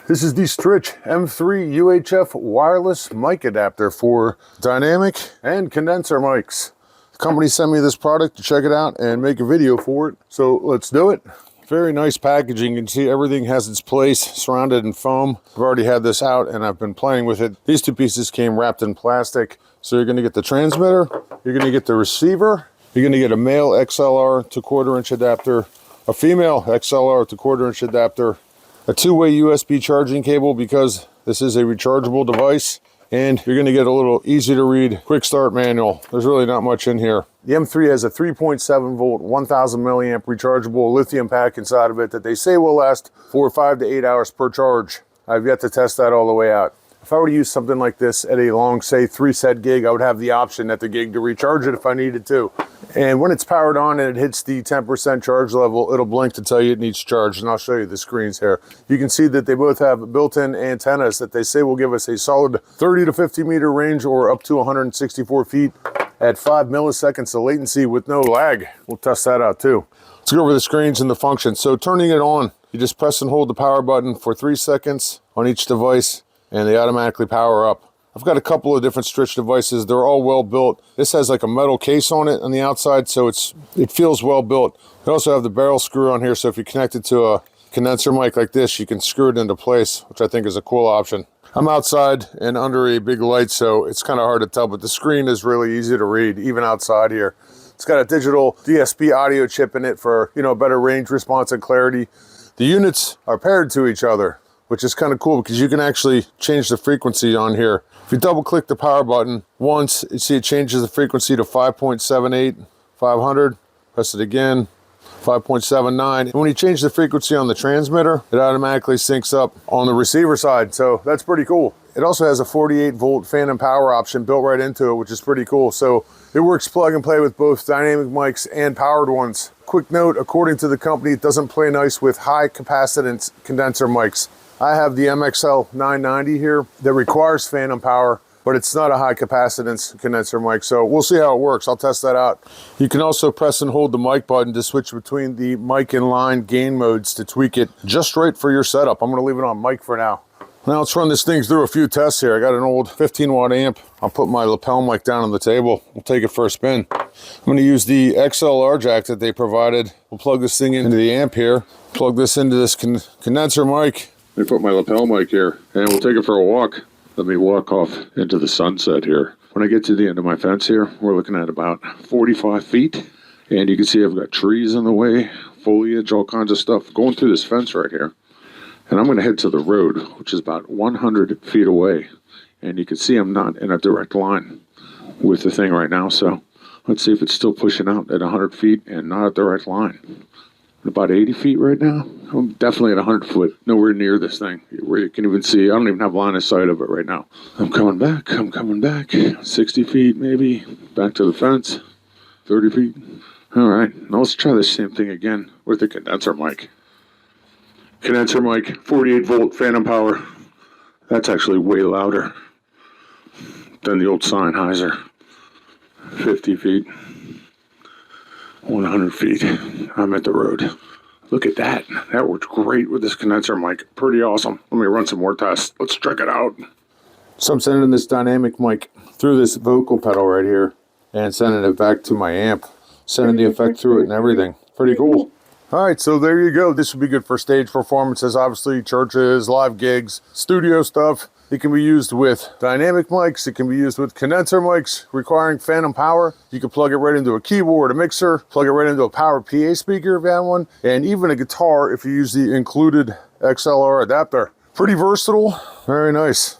This is the STRICH M3 UHF wireless mic adapter for dynamic and condenser mics. The company sent me this product to check it out and make a video for it. So let's do it. Very nice packaging. You can see everything has its place, surrounded in foam. I've already had this out and I've been playing with it. These two pieces came wrapped in plastic. So you're going to get the transmitter, you're going to get the receiver, you're going to get a male XLR to 1/4 inch adapter, a female XLR to 1/4 inch adapter, a two-way USB charging cable because this is a rechargeable device, and you're going to get a little easy to read quick start manual. There's really not much in here. The M3 has a 3.7 volt 1000 milliamp rechargeable lithium pack inside of it that they say will last for 5 to 8 hours per charge. I've yet to test that all the way out. If I were to use something like this at a long, say 3-set gig, I would have the option at the gig to recharge it if I needed to. And when it's powered on and it hits the 10% charge level, it'll blink to tell you it needs charge, and I'll show you the screens here. You can see that they both have built-in antennas that they say will give us a solid 30 to 50 meter range or up to 164 feet at 5 milliseconds of latency with no lag. We'll test that out too. Let's go over the screens and the functions. So turning it on, you just press and hold the power button for 3 seconds on each device, and they automatically power up. I've got a couple of different STRICH devices. They're all well built. This has like a metal case on it on the outside, so it feels well built. You also have the barrel screw on here, so if you connect it to a condenser mic like this, you can screw it into place, which I think is a cool option. I'm outside and under a big light, so it's kind of hard to tell, but the screen is really easy to read, even outside here. It's got a digital DSP audio chip in it for, better range response and clarity. The units are paired to each other, which is kind of cool because you can actually change the frequency on here. If you double click the power button once, you see it changes the frequency to 5.78, 500, press it again, 5.79. And when you change the frequency on the transmitter, it automatically syncs up on the receiver side. So that's pretty cool. It also has a 48 volt phantom power option built right into it, which is pretty cool. So it works plug and play with both dynamic mics and powered ones. Quick note, according to the company, it doesn't play nice with high capacitance condenser mics. I have the MXL 990 here that requires phantom power, but it's not a high capacitance condenser mic, so we'll see how it works. I'll test that out. You can also press and hold the mic button to switch between the mic and line gain modes to tweak it just right for your setup. I'm going to leave it on mic for now. Now let's run this thing through a few tests here. I got an old 15 watt amp. I'll put my lapel mic down on the table. We'll take it for a spin. I'm going to use the XLR jack that they provided. We'll plug this thing into the amp here, plug this into this condenser mic. Let me put my lapel mic here and we'll take it for a walk. Let me walk off into the sunset here. When I get to the end of my fence here, we're looking at about 45 feet. And you can see I've got trees in the way, foliage, all kinds of stuff going through this fence right here. And I'm going to head to the road, which is about 100 feet away. And you can see I'm not in a direct line with the thing right now. So let's see if it's still pushing out at 100 feet and not a direct line. About 80 feet right now. I'm definitely at 100 foot, nowhere near this thing where you can even see. I don't even have line of sight of it right now. I'm coming back, 60 feet maybe, back to the fence, 30 feet. All right, now let's try the same thing again with the condenser mic. Condenser mic, 48 volt phantom power. That's actually way louder than the old Sennheiser. 50 feet. 100 feet. I'm at the road. Look at that. That worked great with this condenser mic. Pretty awesome. Let me run some more tests. Let's check it out. So I'm sending this dynamic mic through this vocal pedal right here and sending it back to my amp. Sending the effect through it and everything. Pretty cool. All right, so there you go. This would be good for stage performances, obviously churches, live gigs, studio stuff. It can be used with dynamic mics. It can be used with condenser mics requiring phantom power. You can plug it right into a keyboard, a mixer, plug it right into a powered PA speaker if you have one, and even a guitar if you use the included XLR adapter. Pretty versatile, very nice.